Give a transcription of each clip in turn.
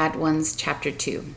Bad Ones, Chapter 2.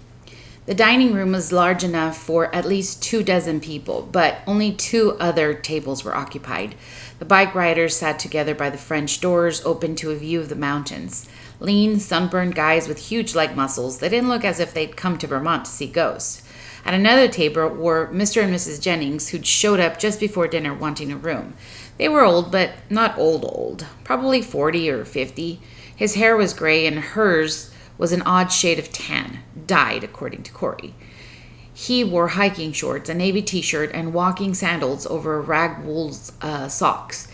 The dining room was large enough for at least 24 people, but only 2 other tables were occupied. The bike riders sat together by the French doors, open to a view of the mountains. Lean, sunburned guys with huge leg muscles that didn't look as if they'd come to Vermont to see ghosts. At another table were Mr. and Mrs. Jennings, who'd showed up just before dinner wanting a room. They were old, but not old, probably 40 or 50. His hair was gray and hers was an odd shade of tan, dyed according to Corey. He wore hiking shorts, a navy t-shirt, and walking sandals over rag wool socks.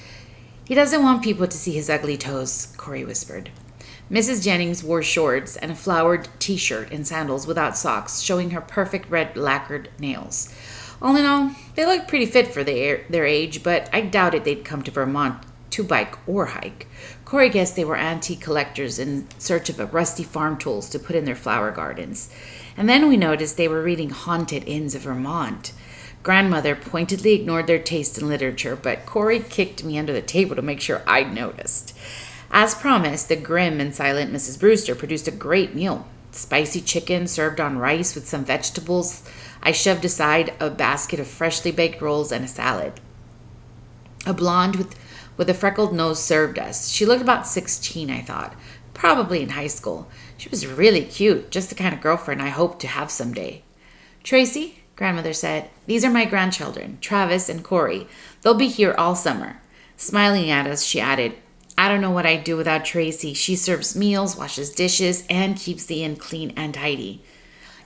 "He doesn't want people to see his ugly toes," Corey whispered. Mrs. Jennings wore shorts and a flowered t-shirt and sandals without socks, showing her perfect red lacquered nails. All in all, they looked pretty fit for their age, but I doubted they'd come to Vermont to bike or hike. Corey guessed they were antique collectors in search of rusty farm tools to put in their flower gardens. And then we noticed they were reading Haunted Inns of Vermont. Grandmother pointedly ignored their taste in literature, but Corey kicked me under the table to make sure I'd noticed. As promised, the grim and silent Mrs. Brewster produced a great meal. Spicy chicken served on rice with some vegetables. I shoved aside a basket of freshly baked rolls and a salad. A blonde with a freckled nose served us. She looked about 16, I thought. Probably in high school. She was really cute, just the kind of girlfriend I hoped to have someday. "Tracy," Grandmother said, "these are my grandchildren, Travis and Corey. They'll be here all summer." Smiling at us, she added, "I don't know what I'd do without Tracy. She serves meals, washes dishes, and keeps the inn clean and tidy."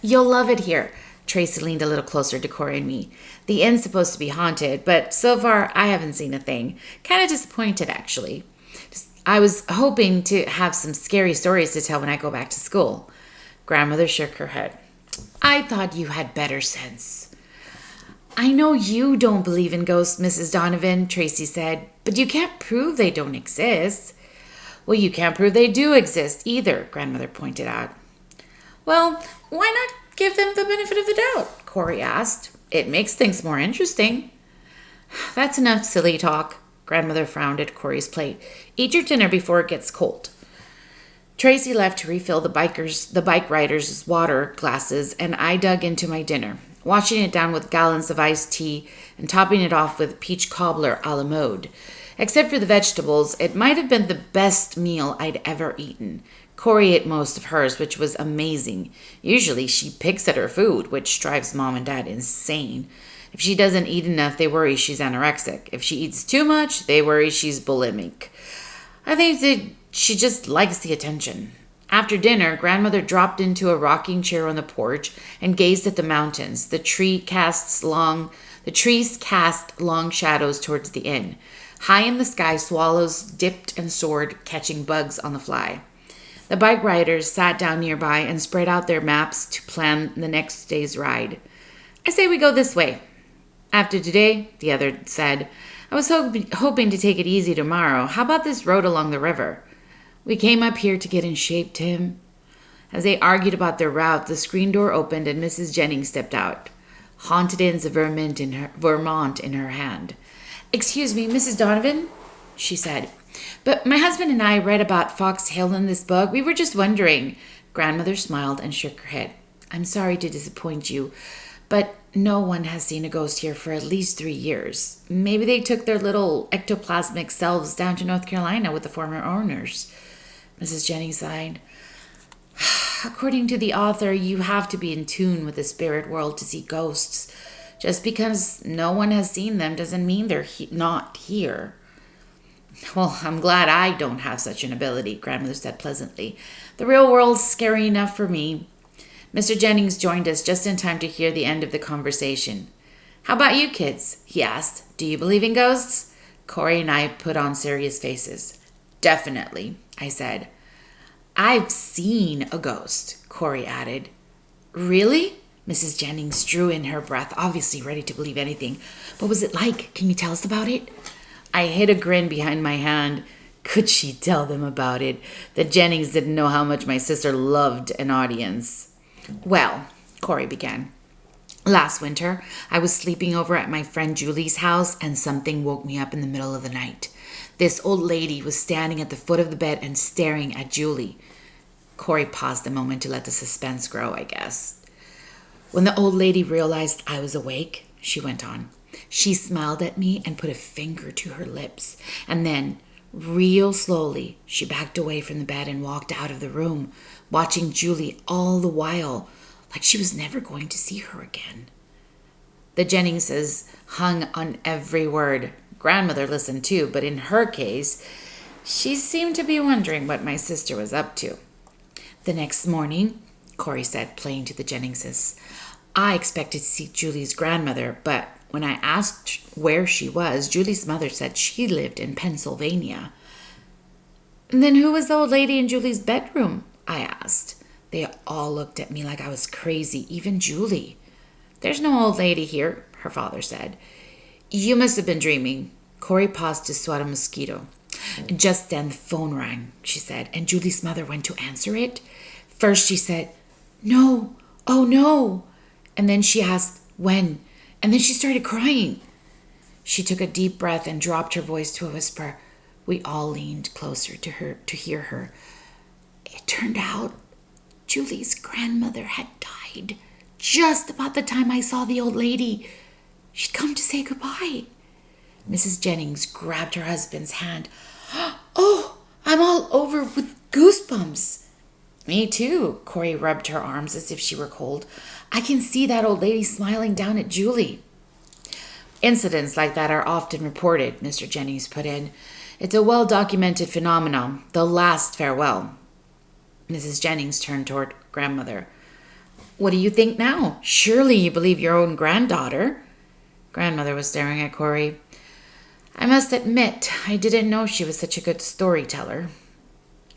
"You'll love it here." Tracy leaned a little closer to Corey and me. "The inn's supposed to be haunted, but so far I haven't seen a thing. Kind of disappointed, actually. I was hoping to have some scary stories to tell when I go back to school." Grandmother shook her head. "I thought you had better sense." "I know you don't believe in ghosts, Mrs. Donovan," Tracy said, "but you can't prove they don't exist." "Well, you can't prove they do exist either," Grandmother pointed out. "Well, why not give them the benefit of the doubt?" Corey asked. "It makes things more interesting." "That's enough silly talk." Grandmother frowned at Corey's plate. "Eat your dinner before it gets cold." Tracy left to refill the bike riders' water glasses, and I dug into my dinner, washing it down with gallons of iced tea and topping it off with peach cobbler a la mode. Except for the vegetables, it might have been the best meal I'd ever eaten. Corey ate most of hers, which was amazing. Usually she picks at her food, which drives Mom and Dad insane. If she doesn't eat enough, they worry she's anorexic. If she eats too much, they worry she's bulimic. I think that she just likes the attention. After dinner, Grandmother dropped into a rocking chair on the porch and gazed at the mountains. The trees cast long shadows towards the inn. High in the sky, swallows dipped and soared, catching bugs on the fly. The bike riders sat down nearby and spread out their maps to plan the next day's ride. "I say we go this way." "After today," the other said, "I was hoping to take it easy tomorrow. How about this road along the river?" "We came up here to get in shape, Tim." As they argued about their route, the screen door opened and Mrs. Jennings stepped out, Haunted Inns of Vermont in her hand. "Excuse me, Mrs. Donovan," she said, "but my husband and I read about Fox Hill in this book. We were just wondering." Grandmother smiled and shook her head. "I'm sorry to disappoint you, but no one has seen a ghost here for at least 3 years. Maybe they took their little ectoplasmic selves down to North Carolina with the former owners." Mrs. Jennings sighed. "According to the author, you have to be in tune with the spirit world to see ghosts. Just because no one has seen them doesn't mean they're not here." "Well, I'm glad I don't have such an ability," Grandmother said pleasantly. "The real world's scary enough for me." Mr. Jennings joined us just in time to hear the end of the conversation. "How about you kids?" he asked. "Do you believe in ghosts?" Corey and I put on serious faces. "Definitely," I said. "I've seen a ghost," Corey added. "Really?" Mrs. Jennings drew in her breath, obviously ready to believe anything. "What was it like? Can you tell us about it?" I hid a grin behind my hand. Could she tell them about it? The Jennings didn't know how much my sister loved an audience. "Well," Corey began, "last winter, I was sleeping over at my friend Julie's house and something woke me up in the middle of the night. This old lady was standing at the foot of the bed and staring at Julie. Corey paused a moment to let the suspense grow, I guess. When the old lady realized I was awake, she went on, she smiled at me and put a finger to her lips. And then, real slowly, she backed away from the bed and walked out of the room, watching Julie all the while, like she was never going to see her again. The Jenningses hung on every word. Grandmother listened too, but in her case, she seemed to be wondering what my sister was up to. The next morning, Corey said, playing to the Jenningses, I expected to see Julie's grandmother, but when I asked where she was, Julie's mother said she lived in Pennsylvania. And then who was the old lady in Julie's bedroom? I asked. They all looked at me like I was crazy, even Julie. There's no old lady here, her father said. You must have been dreaming. Corey paused to swat a mosquito. Just then the phone rang, she said, and Julie's mother went to answer it. First she said, no, oh no. And then she asked, when? And then she started crying. She took a deep breath and dropped her voice to a whisper. We all leaned closer to her to hear her. It turned out Julie's grandmother had died just about the time I saw the old lady. She'd come to say goodbye. Mrs. Jennings grabbed her husband's hand. Oh, I'm all over with goosebumps. Me too. Corey rubbed her arms as if she were cold. I can see that old lady smiling down at Julie. Incidents like that are often reported, Mr. Jennings put in. It's a well-documented phenomenon, the last farewell. Mrs. Jennings turned toward grandmother. What do you think now? Surely you believe your own granddaughter. Grandmother was staring at Corey. I must admit, I didn't know she was such a good storyteller.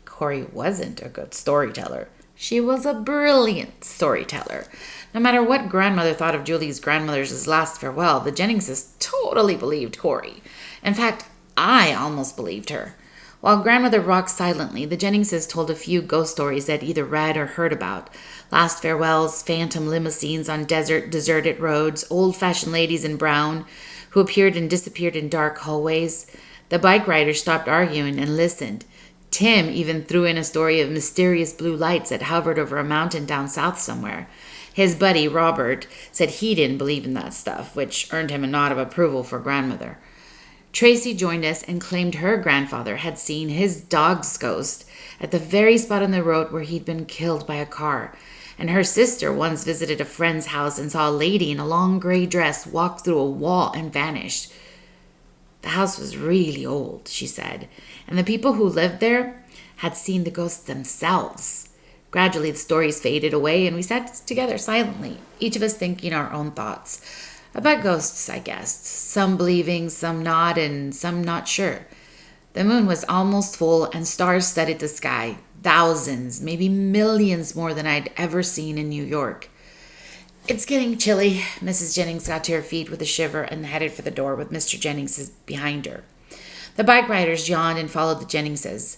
Corey wasn't a good storyteller. She was a brilliant storyteller. No matter what grandmother thought of Julie's grandmother's last farewell, the Jenningses totally believed Corey. In fact, I almost believed her. While grandmother rocked silently, the Jenningses told a few ghost stories they'd either read or heard about. Last farewells, phantom limousines on deserted roads, old-fashioned ladies in brown who appeared and disappeared in dark hallways. The bike riders stopped arguing and listened. Tim even threw in a story of mysterious blue lights that hovered over a mountain down south somewhere. His buddy, Robert, said he didn't believe in that stuff, which earned him a nod of approval for grandmother. Tracy joined us and claimed her grandfather had seen his dog's ghost at the very spot on the road where he'd been killed by a car. And her sister once visited a friend's house and saw a lady in a long gray dress walk through a wall and vanished. The house was really old, she said, and the people who lived there had seen the ghosts themselves. Gradually, the stories faded away, and we sat together silently, each of us thinking our own thoughts. About ghosts, I guessed. Some believing, some not, and some not sure. The moon was almost full, and stars studded the sky. Thousands, maybe millions more than I'd ever seen in New York. It's getting chilly. Mrs. Jennings got to her feet with a shiver and headed for the door with Mr. Jennings behind her. The bike riders yawned and followed the Jenningses.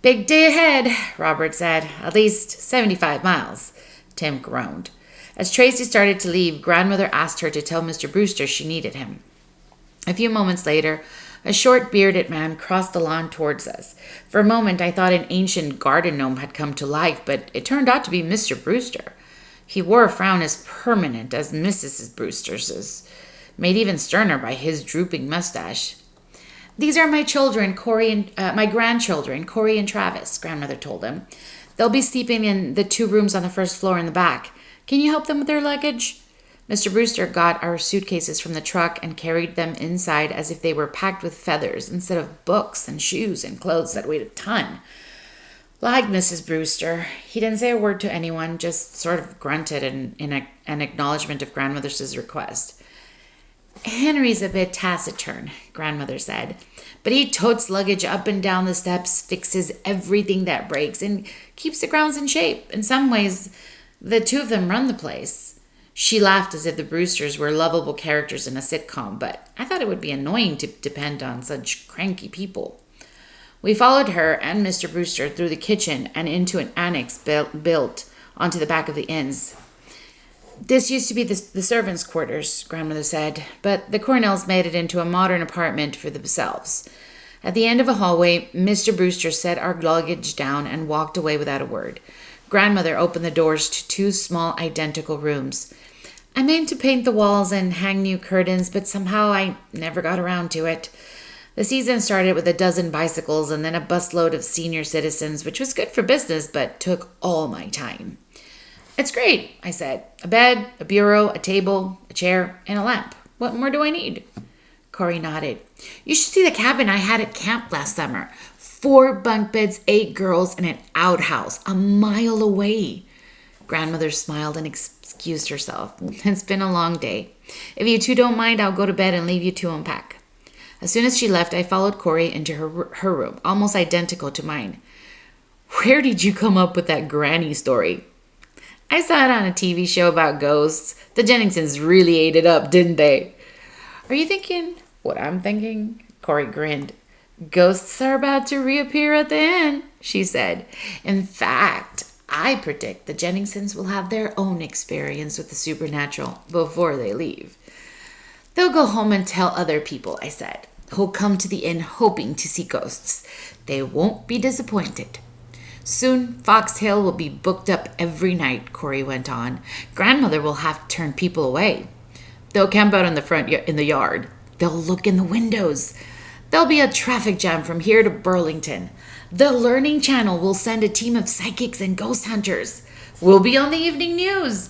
Big day ahead, Robert said. At least 75 miles. Tim groaned. As Tracy started to leave, grandmother asked her to tell Mr. Brewster she needed him. A few moments later, a short bearded man crossed the lawn towards us. For a moment, I thought an ancient garden gnome had come to life, but it turned out to be Mr. Brewster. He wore a frown as permanent as Mrs. Brewster's, made even sterner by his drooping mustache. These are my children, my grandchildren, Corey and Travis, grandmother told him. They'll be sleeping in the 2 rooms on the first floor in the back. Can you help them with their luggage? Mr. Brewster got our suitcases from the truck and carried them inside as if they were packed with feathers instead of books and shoes and clothes that weighed a ton. Like Mrs. Brewster, he didn't say a word to anyone, just sort of grunted in an acknowledgement of grandmother's request. Henry's a bit taciturn, grandmother said, but he totes luggage up and down the steps, fixes everything that breaks, and keeps the grounds in shape. In some ways, the 2 of them run the place. She laughed as if the Brewsters were lovable characters in a sitcom, but I thought it would be annoying to depend on such cranky people. We followed her and Mr. Brewster through the kitchen and into an annex built onto the back of the inns. This used to be the servants' quarters, grandmother said, but the Cornells made it into a modern apartment for themselves. At the end of a hallway, Mr. Brewster set our luggage down and walked away without a word. Grandmother opened the doors to two small identical rooms. I meant to paint the walls and hang new curtains, but somehow I never got around to it. The season started with a dozen bicycles and then a busload of senior citizens, which was good for business, but took all my time. It's great, I said. A bed, a bureau, a table, a chair, and a lamp. What more do I need? Corey nodded. You should see the cabin I had at camp last summer. 4 bunk beds, 8 girls, and an outhouse a mile away. Grandmother smiled and excused herself. It's been a long day. If you two don't mind, I'll go to bed and leave you to unpack. As soon as she left, I followed Corey into her room, almost identical to mine. Where did you come up with that granny story? I saw it on a TV show about ghosts. The Jenningsons really ate it up, didn't they? Are you thinking what I'm thinking? Corey grinned. Ghosts are about to reappear at the inn, she said. In fact, I predict the Jenningsons will have their own experience with the supernatural before they leave. They'll go home and tell other people, I said, who'll come to the inn hoping to see ghosts. They won't be disappointed. Soon, Fox Hill will be booked up every night, Corey went on. Grandmother will have to turn people away. They'll camp out in the yard. They'll look in the windows. There'll be a traffic jam from here to Burlington. The Learning Channel will send a team of psychics and ghost hunters. We'll be on the evening news.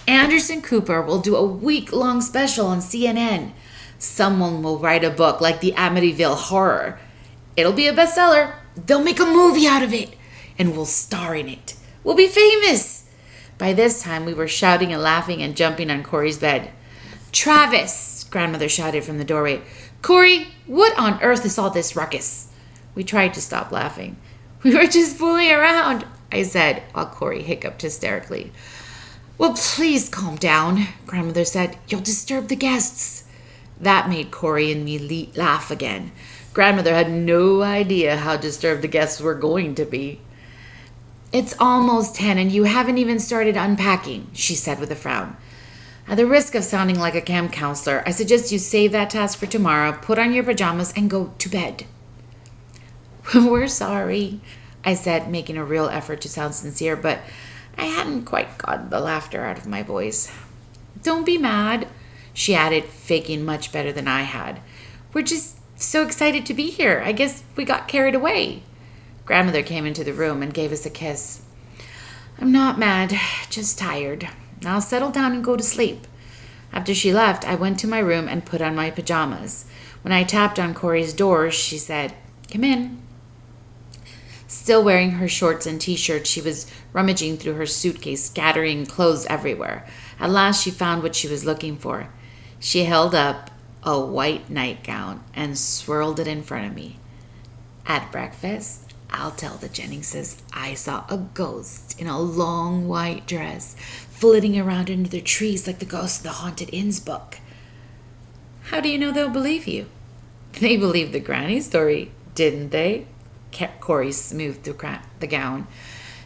Anderson Cooper will do a week-long special on CNN. Someone will write a book like the Amityville Horror. It'll be a bestseller. They'll make a movie out of it, and we'll star in it. We'll be famous. By this time, we were shouting and laughing and jumping on Corey's bed. Travis, Grandmother shouted from the doorway. Corey, what on earth is all this ruckus? We tried to stop laughing. We were just fooling around, I said, while Corey hiccuped hysterically. Well, please calm down, Grandmother said. You'll disturb the guests. That made Corey and me laugh again. Grandmother had no idea how disturbed the guests were going to be. It's almost 10 and you haven't even started unpacking, she said with a frown. At the risk of sounding like a camp counselor, I suggest you save that task for tomorrow, put on your pajamas, and go to bed. We're sorry, I said, making a real effort to sound sincere, but I hadn't quite gotten the laughter out of my voice. Don't be mad, she added, faking much better than I had. We're just so excited to be here. I guess we got carried away. Grandmother came into the room and gave us a kiss. I'm not mad, just tired. Now settle down and go to sleep. After she left, I went to my room and put on my pajamas. When I tapped on Corey's door, she said, Come in. Still wearing her shorts and t-shirt, she was rummaging through her suitcase, scattering clothes everywhere. At last, she found what she was looking for. She held up a white nightgown and swirled it in front of me. At breakfast, I'll tell the Jenningses I saw a ghost in a long white dress flitting around under the trees like the ghost of the Haunted Inns book. How do you know they'll believe you? They believed the granny story, didn't they? Corey smoothed the gown.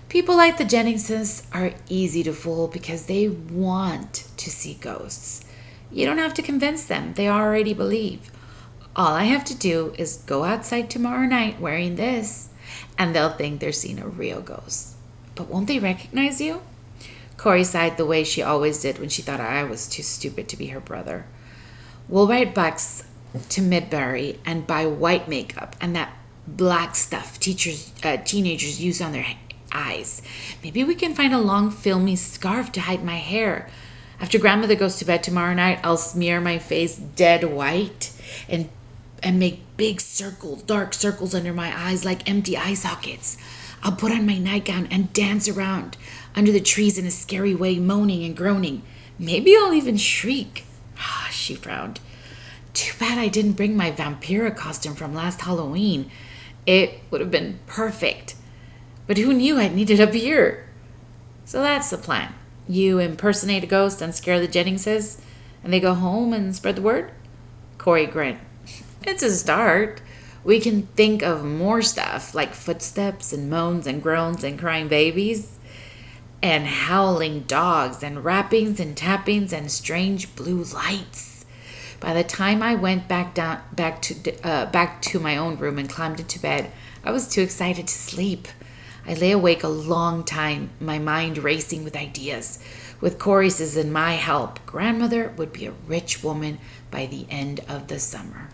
People like the Jenningses are easy to fool because they want to see ghosts. You don't have to convince them. They already believe. All I have to do is go outside tomorrow night wearing this, and they'll think they're seeing a real ghost. But won't they recognize you? Corey sighed the way she always did when she thought I was too stupid to be her brother. We'll ride bikes to Midbury and buy white makeup and that black stuff teenagers use on their eyes. Maybe we can find a long filmy scarf to hide my hair. After Grandmother goes to bed tomorrow night, I'll smear my face dead white and make big dark circles under my eyes like empty eye sockets. I'll put on my nightgown and dance around under the trees in a scary way, moaning and groaning. Maybe I'll even shriek. She frowned. Too bad I didn't bring my Vampira costume from last Halloween. It would have been perfect. But who knew I'd need it up here? So that's the plan. You impersonate a ghost and scare the Jenningses, and they go home and spread the word? Corey grinned. It's a start. We can think of more stuff, like footsteps and moans and groans and crying babies, and howling dogs and rappings and tappings and strange blue lights. By the time I went back to my own room and climbed into bed, I was too excited to sleep. I lay awake a long time, my mind racing with ideas. With Corey's and my help, grandmother would be a rich woman by the end of the summer.